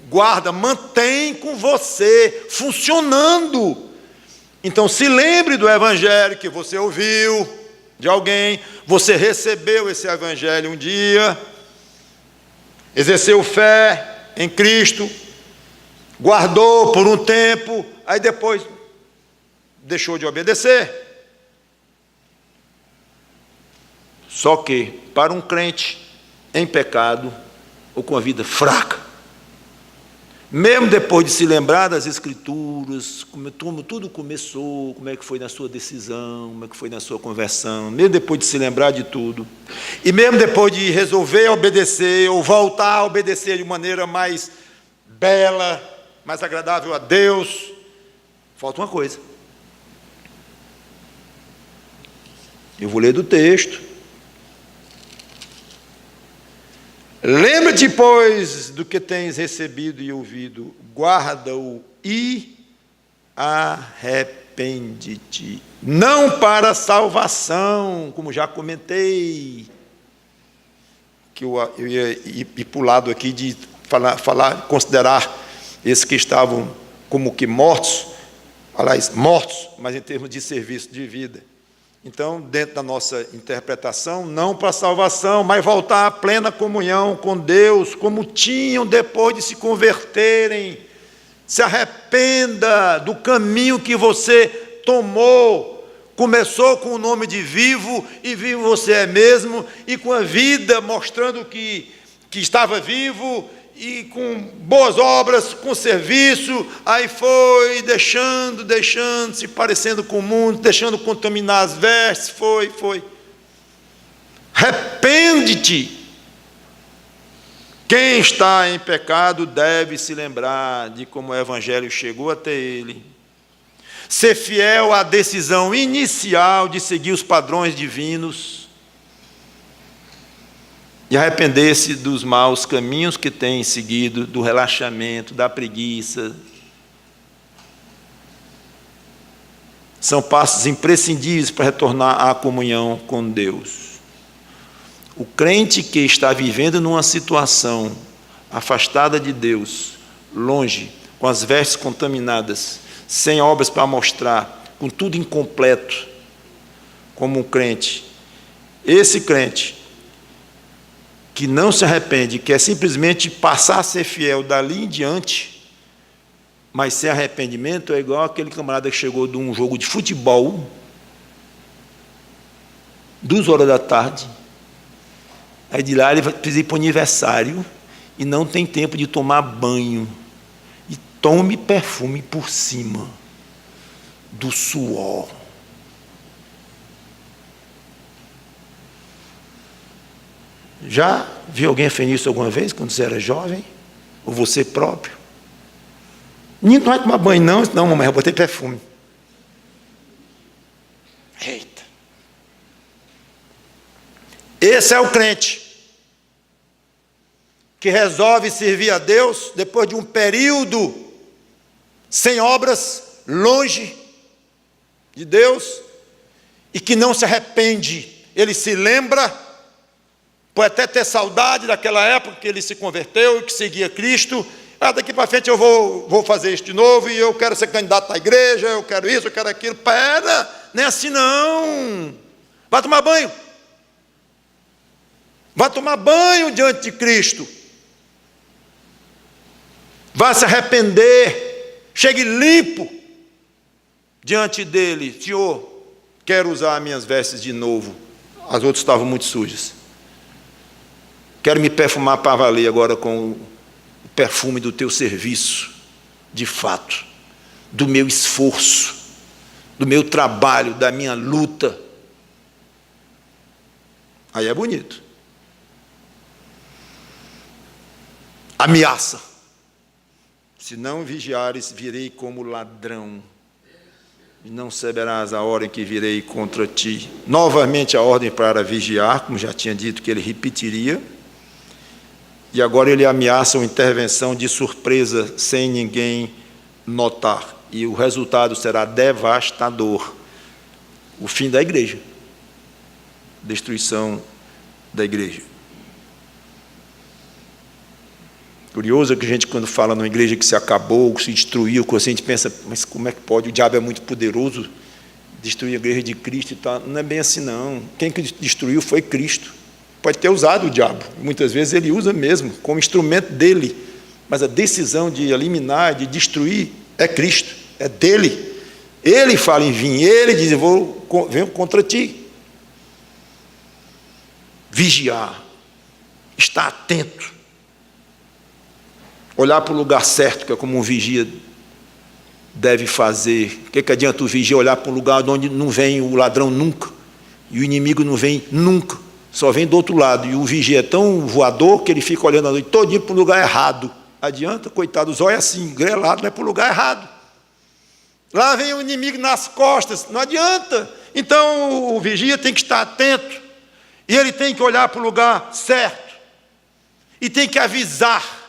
Guarda, mantém com você, funcionando. Então, se lembre do Evangelho que você ouviu de alguém, você recebeu esse Evangelho um dia, exerceu fé em Cristo, guardou por um tempo, aí depois deixou de obedecer. Só que, para um crente em pecado, ou com a vida fraca, mesmo depois de se lembrar das Escrituras, como tudo começou, como é que foi na sua decisão, como é que foi na sua conversão, mesmo depois de se lembrar de tudo, e mesmo depois de resolver obedecer, ou voltar a obedecer de maneira mais bela, mais agradável a Deus, falta uma coisa. Eu vou ler do texto. Lembra-te, pois, do que tens recebido e ouvido, guarda-o e arrepende-te. Não para salvação, como já comentei, que eu ia ir para o lado aqui de considerar esses que estavam como que mortos, aliás, mortos, mas em termos de serviço de vida. Então, dentro da nossa interpretação, não para a salvação, mas voltar à plena comunhão com Deus, como tinham depois de se converterem. Se arrependa do caminho que você tomou. Começou com o nome de vivo, e vivo você é mesmo, e com a vida mostrando que estava vivo, e com boas obras, com serviço, aí foi deixando, se parecendo com o mundo, deixando contaminar as vestes, foi. Arrepende-te. Quem está em pecado deve se lembrar de como o Evangelho chegou até ele. Ser fiel à decisão inicial de seguir os padrões divinos, e arrepender-se dos maus caminhos que tem seguido, do relaxamento, da preguiça. São passos imprescindíveis para retornar à comunhão com Deus. O crente que está vivendo numa situação afastada de Deus, longe, com as vestes contaminadas, sem obras para mostrar, com tudo incompleto, como um crente, esse crente que não se arrepende, quer simplesmente passar a ser fiel dali em diante, mas sem arrependimento, é igual aquele camarada que chegou de um jogo de futebol, 2 da tarde, aí de lá ele precisa ir para o aniversário, e não tem tempo de tomar banho, e tome perfume por cima do suor. Já viu alguém fazer isso alguma vez, quando você era jovem? Ou você próprio? Não vai tomar banho não, mamãe, eu botei perfume. Eita! Esse é o crente que resolve servir a Deus depois de um período sem obras, longe de Deus, e que não se arrepende. Ele se lembra, pode até ter saudade daquela época que ele se converteu e que seguia Cristo. Daqui para frente eu vou fazer isso de novo, e eu quero ser candidato à igreja, eu quero isso, eu quero aquilo. Pera, não é assim não. Vai tomar banho. Vai tomar banho diante de Cristo. Vai se arrepender. Chegue limpo diante dele. Senhor, quero usar as minhas vestes de novo. As outras estavam muito sujas. Quero me perfumar para valer agora com o perfume do teu serviço, de fato, do meu esforço, do meu trabalho, da minha luta. Aí é bonito. Ameaça. Se não vigiares, virei como ladrão, e não saberás a hora em que virei contra ti. Novamente a ordem para vigiar, como já tinha dito que ele repetiria. E agora ele ameaça uma intervenção de surpresa, sem ninguém notar. E o resultado será devastador. O fim da igreja. Destruição da igreja. Curioso é que a gente, quando fala numa igreja que se acabou, que se destruiu, a gente pensa, mas como é que pode? O diabo é muito poderoso, destruir a igreja de Cristo e tal. Não é bem assim, não. Quem que destruiu foi Cristo. Pode ter usado o diabo, muitas vezes ele usa mesmo, como instrumento dele, mas a decisão de eliminar, de destruir, é Cristo, é dele. Ele fala em vir, ele diz, venho contra ti. Vigiar, estar atento, olhar para o lugar certo, que é como um vigia deve fazer. O que adianta o vigia olhar para um lugar onde não vem o ladrão nunca, e o inimigo não vem nunca, só vem do outro lado, e o vigia é tão voador que ele fica olhando a noite todinha para o lugar errado. Adianta, coitado, os olhos assim, grelado, não é para o lugar errado. Lá vem o inimigo nas costas, não adianta. Então o vigia tem que estar atento, e ele tem que olhar para o lugar certo, e tem que avisar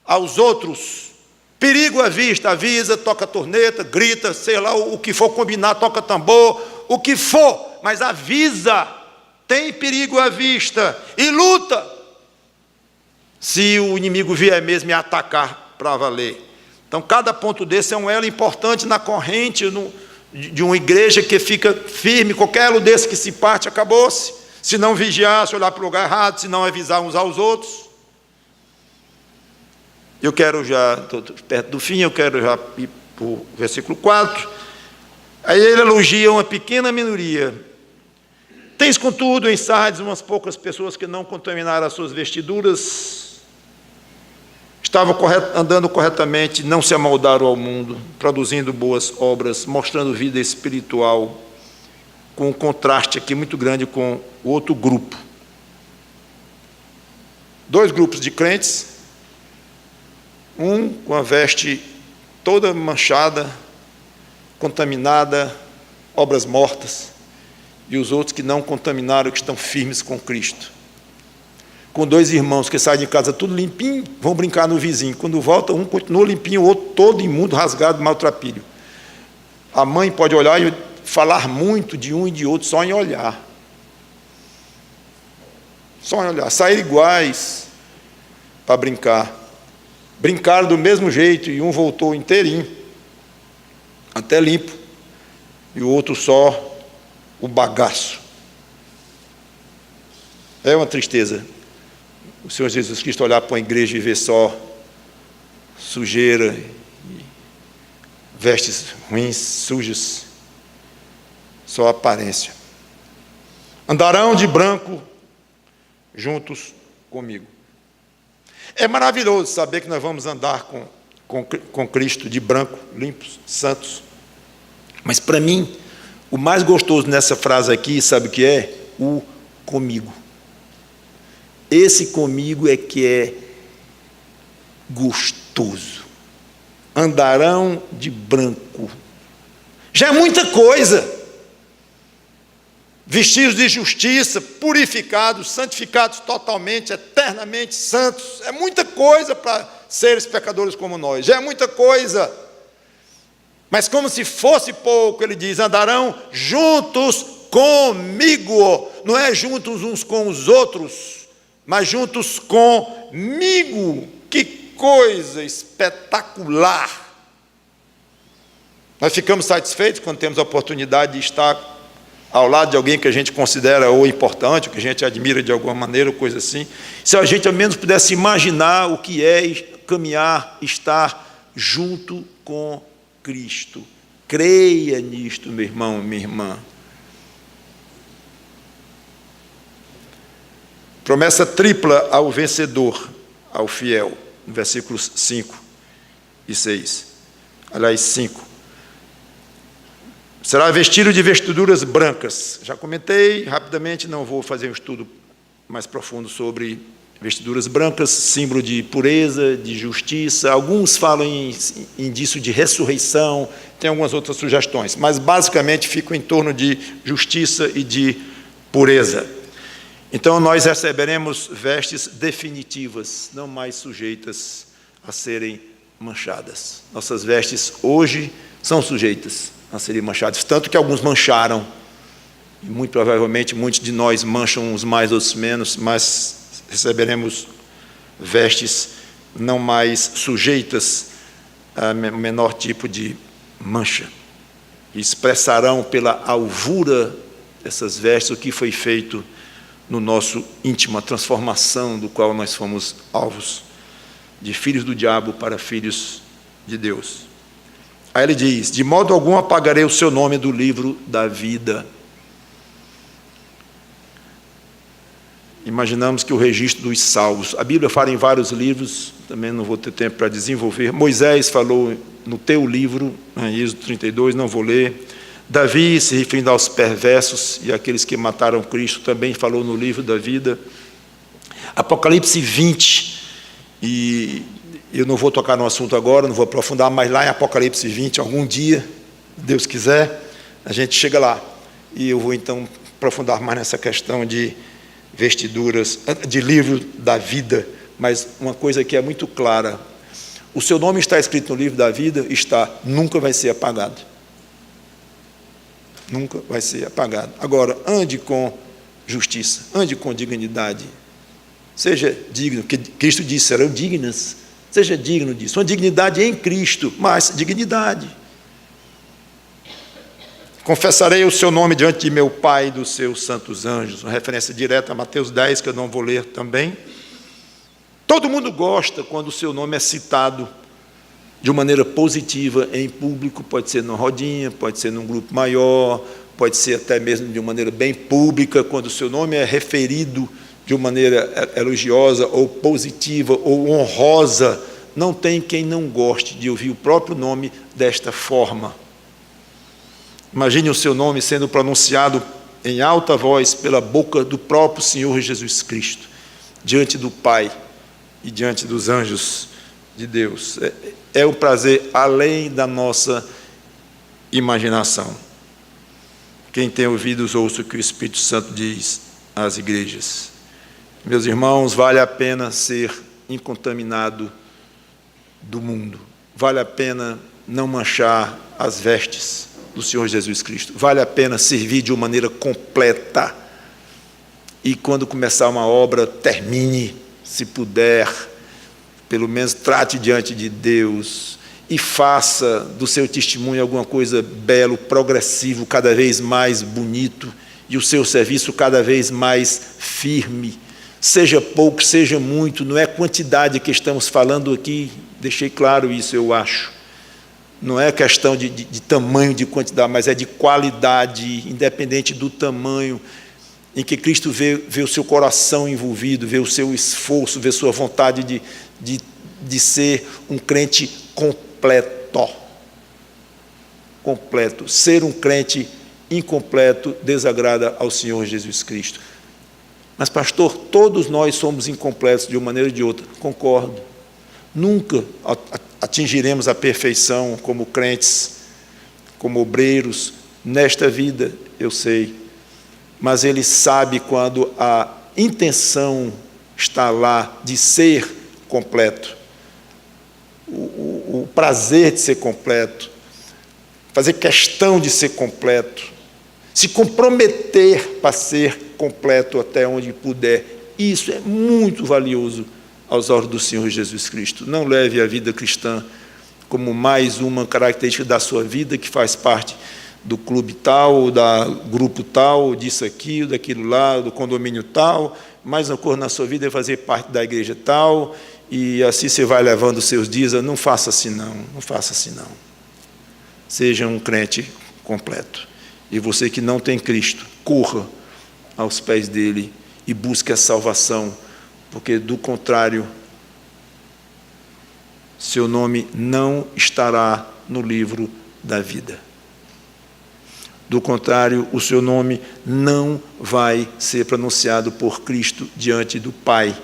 aos outros. Perigo à vista, avisa, toca torneta, grita, sei lá, o que for combinar, toca tambor, o que for, mas avisa. Tem perigo à vista, e luta. se o inimigo vier mesmo me atacar para valer. Então, cada ponto desse é um elo importante na corrente de uma igreja que fica firme. Qualquer elo desse que se parte, acabou-se. Se não vigiar, se olhar para o lugar errado, se não avisar uns aos outros. Eu quero já, estou perto do fim, eu quero já ir para o versículo 4. Aí ele elogia uma pequena minoria. Tens, contudo, em Sardes umas poucas pessoas que não contaminaram as suas vestiduras, estavam andando corretamente, não se amoldaram ao mundo, produzindo boas obras, mostrando vida espiritual, com um contraste aqui muito grande com o outro grupo. 2 grupos de crentes, um com a veste toda manchada, contaminada, obras mortas, e os outros que não contaminaram, que estão firmes com Cristo. Com 2 irmãos que saem de casa tudo limpinho, vão brincar no vizinho. Quando volta, um continua limpinho, o outro todo imundo, rasgado, maltrapilho. A mãe pode olhar e falar muito de um e de outro só em olhar. Só em olhar. Sair iguais para brincar. Brincaram do mesmo jeito e um voltou inteirinho, até limpo, e o outro só o bagaço. É uma tristeza o Senhor Jesus Cristo olhar para uma igreja e ver só sujeira, vestes ruins, sujas, só aparência. Andarão de branco juntos comigo. É maravilhoso saber que nós vamos andar com Cristo de branco, limpos, santos. Mas para mim, o mais gostoso nessa frase aqui, sabe o que é? O comigo. Esse comigo é que é gostoso. Andarão de branco. Já é muita coisa. Vestidos de justiça, purificados, santificados totalmente, eternamente santos. É muita coisa para seres pecadores como nós. Já é muita coisa. Mas como se fosse pouco, ele diz, andarão juntos comigo. Não é juntos uns com os outros, mas juntos comigo. Que coisa espetacular! Nós ficamos satisfeitos quando temos a oportunidade de estar ao lado de alguém que a gente considera ou importante, ou que a gente admira de alguma maneira, ou coisa assim. Se a gente ao menos pudesse imaginar o que é caminhar, estar junto com Cristo. Creia nisto, meu irmão, minha irmã. Promessa tripla ao vencedor, ao fiel, no versículos 5 e 6. Aliás, 5. Será vestido de vestiduras brancas. Já comentei rapidamente, não vou fazer um estudo mais profundo sobre vestiduras brancas, símbolo de pureza, de justiça. Alguns falam em indício de ressurreição, tem algumas outras sugestões, mas basicamente ficam em torno de justiça e de pureza. Então nós receberemos vestes definitivas, não mais sujeitas a serem manchadas. Nossas vestes hoje são sujeitas a serem manchadas, tanto que alguns mancharam, e muito provavelmente muitos de nós mancham uns mais, outros menos, mas receberemos vestes não mais sujeitas a menor tipo de mancha, e expressarão pela alvura dessas vestes o que foi feito no nosso íntimo, a transformação do qual nós fomos alvos, de filhos do diabo para filhos de Deus. Aí ele diz, de modo algum apagarei o seu nome do livro da vida. Imaginamos que o registro dos salvos, a Bíblia fala em vários livros, também não vou ter tempo para desenvolver. Moisés falou no teu livro, em Êxodo 32, não vou ler. Davi, se referindo aos perversos e àqueles que mataram Cristo, também falou no livro da vida. Apocalipse 20, e eu não vou tocar no assunto agora, não vou aprofundar, mas lá em Apocalipse 20, algum dia, Deus quiser, a gente chega lá. E eu vou então aprofundar mais nessa questão de vestiduras, de livro da vida. Mas uma coisa que é muito clara, o seu nome está escrito no livro da vida, está, nunca vai ser apagado. Nunca vai ser apagado. Agora, ande com justiça, ande com dignidade, Seja digno, que Cristo disse, serão dignas. Seja digno disso. Uma dignidade em Cristo, mas dignidade. Confessarei o seu nome diante de meu Pai e dos seus santos anjos. Uma referência direta a Mateus 10, que eu não vou ler também. Todo mundo gosta quando o seu nome é citado de uma maneira positiva em público, pode ser numa rodinha, pode ser num grupo maior, pode ser até mesmo de uma maneira bem pública, quando o seu nome é referido de uma maneira elogiosa ou positiva ou honrosa. Não tem quem não goste de ouvir o próprio nome desta forma. Imagine o seu nome sendo pronunciado em alta voz pela boca do próprio Senhor Jesus Cristo, diante do Pai e diante dos anjos de Deus. É um prazer além da nossa imaginação. Quem tem ouvidos, ouça o que o Espírito Santo diz às igrejas. Meus irmãos, vale a pena ser incontaminado do mundo. Vale a pena não manchar as vestes do Senhor Jesus Cristo. Vale a pena servir de uma maneira completa. E quando começar uma obra, termine, se puder. Pelo menos trate diante de Deus e faça do seu testemunho alguma coisa belo, progressivo, cada vez mais bonito, e o seu serviço cada vez mais firme. Seja pouco, seja muito, não é quantidade que estamos falando aqui, deixei claro isso, eu acho. Não é questão de tamanho, de quantidade, mas é de qualidade, independente do tamanho, em que Cristo vê o seu coração envolvido, vê o seu esforço, vê a sua vontade de ser um crente completo. Completo. Ser um crente incompleto desagrada ao Senhor Jesus Cristo. Mas, pastor, todos nós somos incompletos de uma maneira ou de outra. Concordo. Nunca atingiremos a perfeição como crentes, como obreiros, nesta vida, eu sei. Mas Ele sabe quando a intenção está lá de ser completo. O prazer de ser completo, fazer questão de ser completo, se comprometer para ser completo até onde puder, isso é muito valioso aos olhos do Senhor Jesus Cristo. Não leve a vida cristã como mais uma característica da sua vida que faz parte do clube tal, ou da grupo tal, ou disso aqui, ou daquilo lá, do condomínio tal, mais uma coisa na sua vida é fazer parte da igreja tal, e assim você vai levando os seus dias. Não faça assim não, não faça assim não. Seja um crente completo. E você que não tem Cristo, corra aos pés dele e busque a salvação, porque do contrário, seu nome não estará no livro da vida. Do contrário, o seu nome não vai ser pronunciado por Cristo diante do Pai,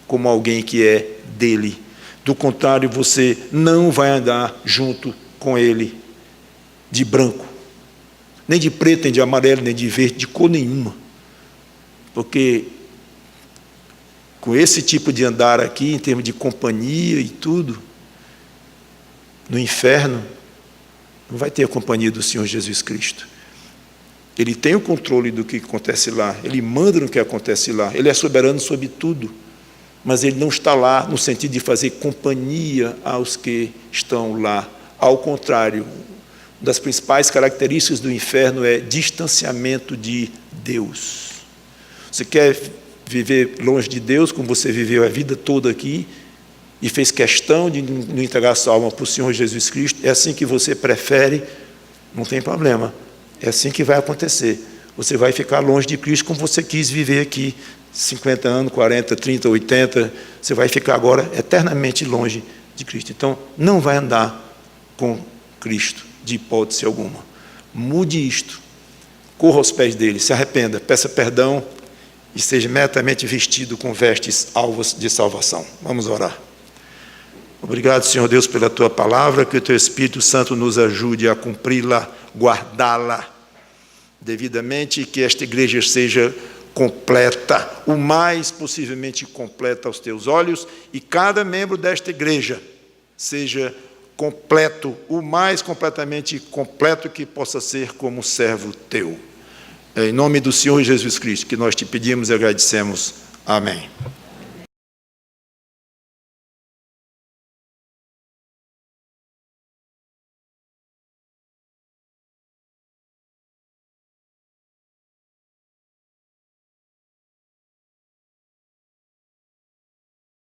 como alguém que é dele. Do contrário, você não vai andar junto com ele de branco, nem de preto, nem de amarelo, nem de verde, de cor nenhuma. Porque com esse tipo de andar aqui, em termos de companhia e tudo, no inferno, não vai ter a companhia do Senhor Jesus Cristo. Ele tem o controle do que acontece lá, ele manda no que acontece lá, ele é soberano sobre tudo, mas ele não está lá no sentido de fazer companhia aos que estão lá. Ao contrário, uma das principais características do inferno é distanciamento de Deus. Você quer viver longe de Deus, como você viveu a vida toda aqui, e fez questão de não entregar sua alma para o Senhor Jesus Cristo, é assim que você prefere, não tem problema. É assim que vai acontecer. Você vai ficar longe de Cristo como você quis viver aqui, 50 anos, 40, 30, 80, você vai ficar agora eternamente longe de Cristo. Então, não vai andar com Cristo, de hipótese alguma. Mude isto, corra aos pés dele, se arrependa, peça perdão e seja imediatamente vestido com vestes alvas de salvação. Vamos orar. Obrigado, Senhor Deus, pela Tua palavra, que o Teu Espírito Santo nos ajude a cumpri-la, guardá-la devidamente, e que esta igreja seja completa, o mais possivelmente completa aos Teus olhos, e cada membro desta igreja seja completo, o mais completamente completo que possa ser como servo Teu. É em nome do Senhor Jesus Cristo que nós te pedimos e agradecemos. Amém.